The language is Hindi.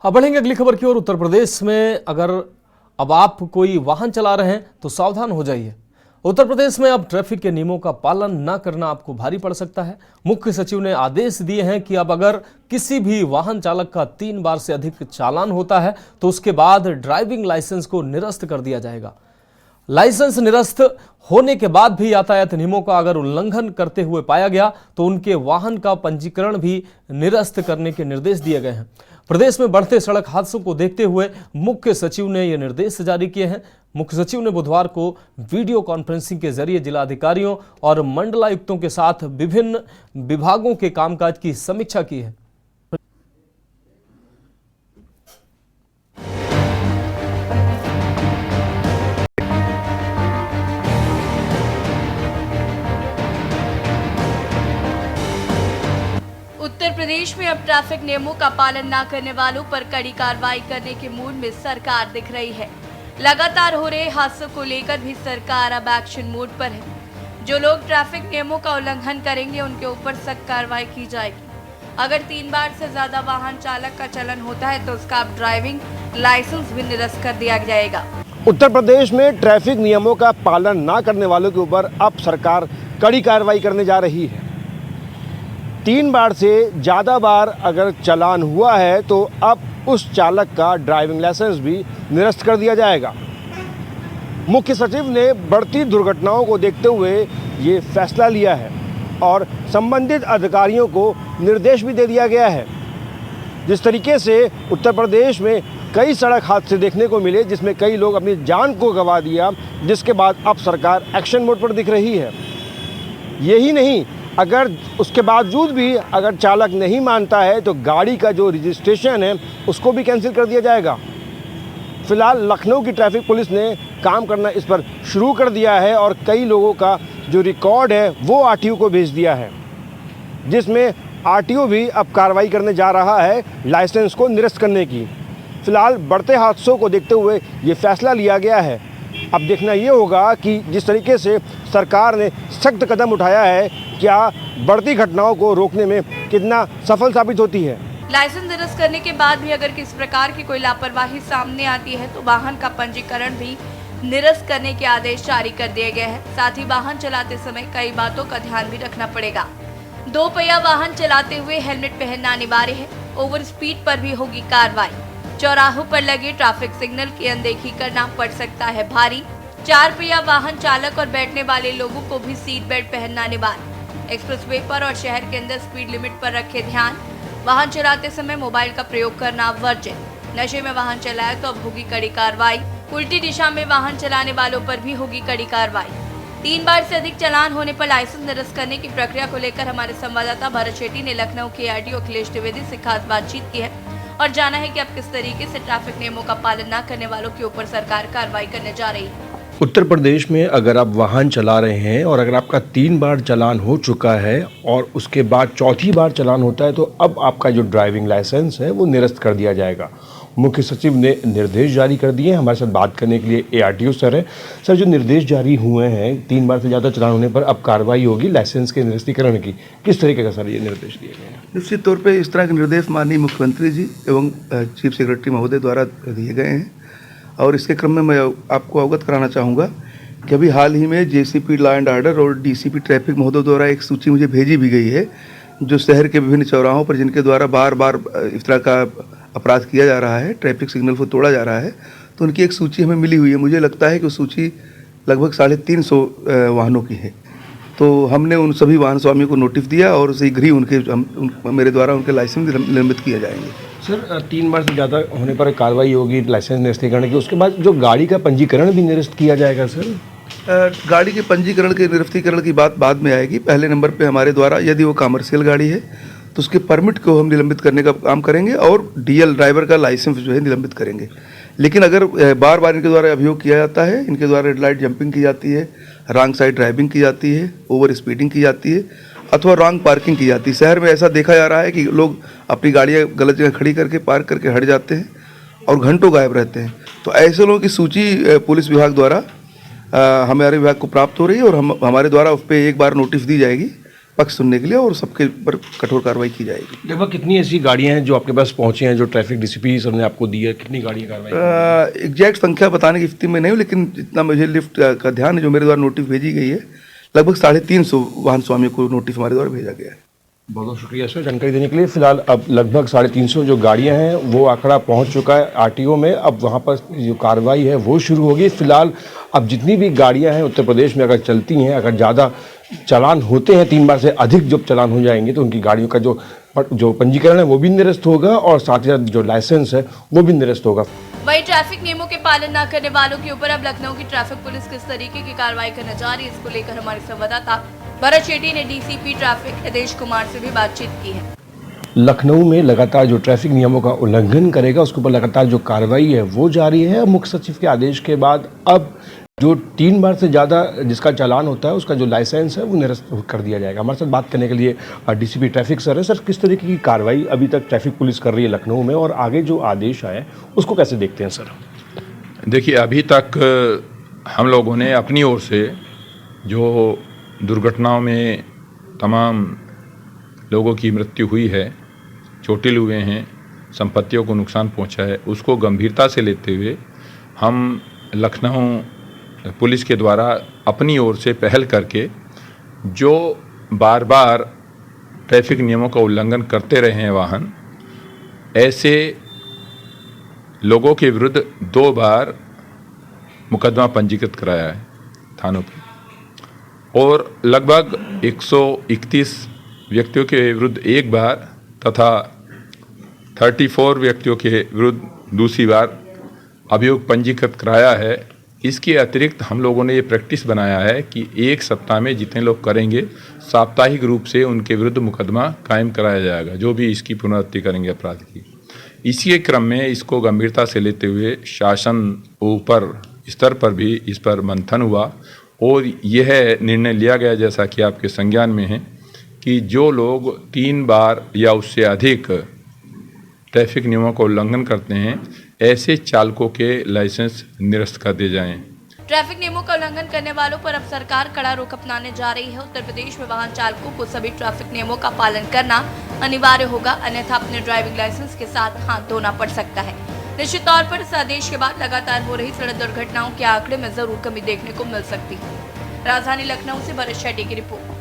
अब बढ़ेंगे अगली खबर की ओर। उत्तर प्रदेश में अगर अब आप कोई वाहन चला रहे हैं तो सावधान हो जाइए। उत्तर प्रदेश में अब ट्रैफिक के नियमों का पालन न करना आपको भारी पड़ सकता है। मुख्य सचिव ने आदेश दिए हैं कि अब अगर किसी भी वाहन चालक का 3 बार से अधिक चालान होता है तो उसके बाद ड्राइविंग लाइसेंस को निरस्त कर दिया जाएगा। लाइसेंस निरस्त होने के बाद भी यातायात नियमों का अगर उल्लंघन करते हुए पाया गया तो उनके वाहन का पंजीकरण भी निरस्त करने के निर्देश दिए गए हैं। प्रदेश में बढ़ते सड़क हादसों को देखते हुए मुख्य सचिव ने यह निर्देश जारी किए हैं। मुख्य सचिव ने बुधवार को वीडियो कॉन्फ्रेंसिंग के जरिए जिलाधिकारियों और मंडलायुक्तों के साथ विभिन्न विभागों के कामकाज की समीक्षा की है। उत्तर प्रदेश में अब ट्रैफिक नियमों का पालन न करने वालों पर कड़ी कार्रवाई करने के मूड में सरकार दिख रही है। लगातार हो रहे हादसों को लेकर भी सरकार अब एक्शन मोड पर है। जो लोग ट्रैफिक नियमों का उल्लंघन करेंगे उनके ऊपर सख्त कार्रवाई की जाएगी। अगर 3 बार से ज्यादा वाहन चालक का चलन होता है तो उसका अब ड्राइविंग लाइसेंस भी निरस्त कर दिया जाएगा। उत्तर प्रदेश में ट्रैफिक नियमों का पालन न करने वालों के ऊपर अब सरकार कड़ी कार्रवाई करने जा रही है। 3 बार से ज़्यादा बार अगर चालान हुआ है तो अब उस चालक का ड्राइविंग लाइसेंस भी निरस्त कर दिया जाएगा। मुख्य सचिव ने बढ़ती दुर्घटनाओं को देखते हुए ये फैसला लिया है और संबंधित अधिकारियों को निर्देश भी दे दिया गया है। जिस तरीके से उत्तर प्रदेश में कई सड़क हादसे देखने को मिले जिसमें कई लोग अपनी जान को गंवा दिया, जिसके बाद अब सरकार एक्शन मोड पर दिख रही है। यही नहीं, अगर उसके बावजूद भी अगर चालक नहीं मानता है तो गाड़ी का जो रजिस्ट्रेशन है उसको भी कैंसिल कर दिया जाएगा। फिलहाल लखनऊ की ट्रैफिक पुलिस ने काम करना इस पर शुरू कर दिया है और कई लोगों का जो रिकॉर्ड है वो आरटीओ को भेज दिया है, जिसमें आरटीओ भी अब कार्रवाई करने जा रहा है लाइसेंस को निरस्त करने की। फिलहाल बढ़ते हादसों को देखते हुए ये फैसला लिया गया है। अब देखना ये होगा कि जिस तरीके से सरकार ने सख्त कदम उठाया है, क्या बढ़ती घटनाओं को रोकने में कितना सफल साबित होती है। लाइसेंस निरस्त करने के बाद भी अगर किसी प्रकार की कोई लापरवाही सामने आती है तो वाहन का पंजीकरण भी निरस्त करने के आदेश जारी कर दिए गए हैं। साथ ही वाहन चलाते समय कई बातों का ध्यान भी रखना पड़ेगा। 2 पहिया वाहन चलाते हुए हेलमेट पहनना अनिवार्य है। ओवर स्पीड पर भी होगी कार्रवाई। चौराहों पर लगे ट्रैफिक सिग्नल की अनदेखी करना पड़ सकता है भारी। 4 पहिया वाहन चालक और बैठने वाले लोगों को भी सीट बेल्ट पहनना अनिवार्य। एक्सप्रेसवे पर और शहर के अंदर स्पीड लिमिट पर रखे ध्यान। वाहन चलाते समय मोबाइल का प्रयोग करना वर्जित। नशे में वाहन चलाए तो अब होगी कड़ी कार्रवाई। उल्टी दिशा में वाहन चलाने वालों पर भी होगी कड़ी कार्रवाई। 3 बार से अधिक चालान होने पर लाइसेंस निरस्त करने की प्रक्रिया को लेकर हमारे संवाददाता भरत शेट्टी ने लखनऊ के आरटीओ अखिलेश द्विवेदी से खास बातचीत की है और जाना है कि अब किस तरीके से ट्रैफिक नियमों का पालन न करने वालों के ऊपर सरकार कार्रवाई करने जा रही है। उत्तर प्रदेश में अगर आप वाहन चला रहे हैं और अगर आपका 3 बार चालान हो चुका है और उसके बाद चौथी बार चालान होता है तो अब आपका जो ड्राइविंग लाइसेंस है वो निरस्त कर दिया जाएगा। मुख्य सचिव ने निर्देश जारी कर दिए। हमारे साथ बात करने के लिए एआरटीओ सर है। सर, जो निर्देश जारी हुए हैं 3 बार से ज़्यादा चालान होने पर अब कार्रवाई होगी लाइसेंस के निरस्तीकरण की, किस तरीके का सर ये निर्देश दिए गए हैं? निश्चित तौर पे इस तरह के निर्देश माननीय मुख्यमंत्री जी एवं चीफ सेक्रेटरी महोदय द्वारा दिए गए हैं और इसके क्रम में मैं आपको अवगत कराना चाहूँगा कि अभी हाल ही में जेसीपी लॉ एंड ऑर्डर और डीसीपी ट्रैफिक महोदय द्वारा एक सूची मुझे भेजी भी गई है जो शहर के विभिन्न चौराहों पर जिनके द्वारा बार बार इस तरह का अपराध किया जा रहा है, ट्रैफिक सिग्नल को तोड़ा जा रहा है, तो उनकी एक सूची हमें मिली हुई है। मुझे लगता है कि वो सूची लगभग 350 वाहनों की है। तो हमने उन सभी वाहन स्वामियों को नोटिस दिया और शीघ्र ही मेरे द्वारा उनके लाइसेंस निलंबित किए जाएंगे। सर, 3 बार से ज़्यादा होने पर कार्रवाई होगी लाइसेंस निरस्तीकरण की, उसके बाद जो गाड़ी का पंजीकरण भी निरस्त किया जाएगा। सर, गाड़ी के पंजीकरण के निरस्तीकरण की बात बाद में आएगी। पहले नंबर पे हमारे द्वारा यदि वो कमर्शियल गाड़ी है तो उसके परमिट को हम निलंबित करने का काम करेंगे और डीएल ड्राइवर का लाइसेंस जो है निलंबित करेंगे। लेकिन अगर बार बार इनके द्वारा अभियोग किया जाता है, इनके द्वारा रेड लाइट जंपिंग की जाती है, रॉन्ग साइड ड्राइविंग की जाती है, ओवर स्पीडिंग की जाती है अथवा रॉन्ग पार्किंग की जाती है। शहर में ऐसा देखा जा रहा है कि लोग अपनी गाड़ियाँ गलत जगह खड़ी करके पार्क करके हट जाते हैं और घंटों गायब रहते हैं। तो ऐसे लोगों की सूची पुलिस विभाग द्वारा हमारे विभाग को प्राप्त हो रही है और हमारे द्वारा उस पर एक बार नोटिस दी जाएगी पक्ष सुनने के लिए और सबके ऊपर कठोर कार्रवाई की जाएगी। लगभग कितनी ऐसी गाड़ियां हैं जो आपके पास पहुंची हैं, जो ट्रैफिक डीसीपी सर ने आपको दी है, कितनी गाड़ियां कार्रवाई? एग्जैक्ट संख्या बताने की स्थिति में नहीं हूँ, लेकिन जितना मुझे लिफ्ट का ध्यान है, जो मेरे द्वारा नोटिस भेजी गई है, लगभग 350 वाहन स्वामियों को नोटिस हमारे द्वारा भेजा गया है। बहुत बहुत शुक्रिया सर जानकारी देने के लिए। फिलहाल अब लगभग 350 जो गाड़ियां हैं वो आंकड़ा पहुंच चुका है आरटीओ में। अब वहां पर जो कार्रवाई है वो शुरू होगी। फिलहाल अब जितनी भी गाड़ियां हैं उत्तर प्रदेश में अगर चलती हैं, अगर ज़्यादा चालान होते हैं, 3 बार से अधिक जब चालान हो जाएंगे तो उनकी गाड़ियों का जो पंजीकरण है वो भी निरस्त होगा और साथ ही साथ जो लाइसेंस है वो भी निरस्त होगा। वहीं ट्रैफिक नियमों के पालन न करने वालों के ऊपर अब लखनऊ की ट्रैफिक पुलिस किस तरीके की कार्रवाई करने जा रही है, इसको लेकर हमारे संवाददाता भरत शेट्टी ने डीसीपी ट्रैफिक आदेश कुमार से भी बातचीत की है। लखनऊ में लगातार जो ट्रैफिक नियमों का उल्लंघन करेगा उसके ऊपर लगातार जो कार्रवाई है वो जारी है। मुख्य सचिव के आदेश के बाद अब जो 3 बार से ज़्यादा जिसका चालान होता है उसका जो लाइसेंस है वो निरस्त कर दिया जाएगा। हमारे साथ बात करने के लिए डीसीपी ट्रैफिक सर है। सर, किस तरीके की कार्रवाई अभी तक ट्रैफिक पुलिस कर रही है लखनऊ में और आगे जो आदेश आए उसको कैसे देखते हैं सर? देखिए, अभी तक हम लोगों ने अपनी ओर से जो दुर्घटनाओं में तमाम लोगों की मृत्यु हुई है, चोटिल हुए हैं, संपत्तियों को नुकसान पहुंचा है, उसको गंभीरता से लेते हुए हम लखनऊ पुलिस के द्वारा अपनी ओर से पहल करके जो बार बार ट्रैफिक नियमों का उल्लंघन करते रहे हैं वाहन, ऐसे लोगों के विरुद्ध 2 बार मुकदमा पंजीकृत कराया है थानों पर और लगभग 131 व्यक्तियों के विरुद्ध 1 बार तथा 34 व्यक्तियों के विरुद्ध दूसरी बार अभियोग पंजीकृत कराया है। इसके अतिरिक्त हम लोगों ने ये प्रैक्टिस बनाया है कि 1 सप्ताह में जितने लोग करेंगे साप्ताहिक रूप से उनके विरुद्ध मुकदमा कायम कराया जाएगा, जो भी इसकी पुनरावृत्ति करेंगे अपराध की। इसी के क्रम में इसको गंभीरता से लेते हुए शासन ऊपर स्तर पर भी इस पर मंथन हुआ और यह निर्णय लिया गया, जैसा कि आपके संज्ञान में है, कि जो लोग 3 बार या उससे अधिक ट्रैफिक नियमों का उल्लंघन करते हैं ऐसे चालकों के लाइसेंस निरस्त कर दिए जाएं। ट्रैफिक नियमों का उल्लंघन करने वालों पर अब सरकार कड़ा रुख अपनाने जा रही है। उत्तर प्रदेश में वाहन चालकों को सभी ट्रैफिक नियमों का पालन करना अनिवार्य होगा, अन्यथा अपने ड्राइविंग लाइसेंस के साथ हाथ धोना पड़ सकता है। निश्चित तौर पर इस आदेश के बाद लगातार हो रही सड़क दुर्घटनाओं के आंकड़े में जरूर कमी देखने को मिल सकती है। राजधानी लखनऊ से भरत शेट्टी की रिपोर्ट।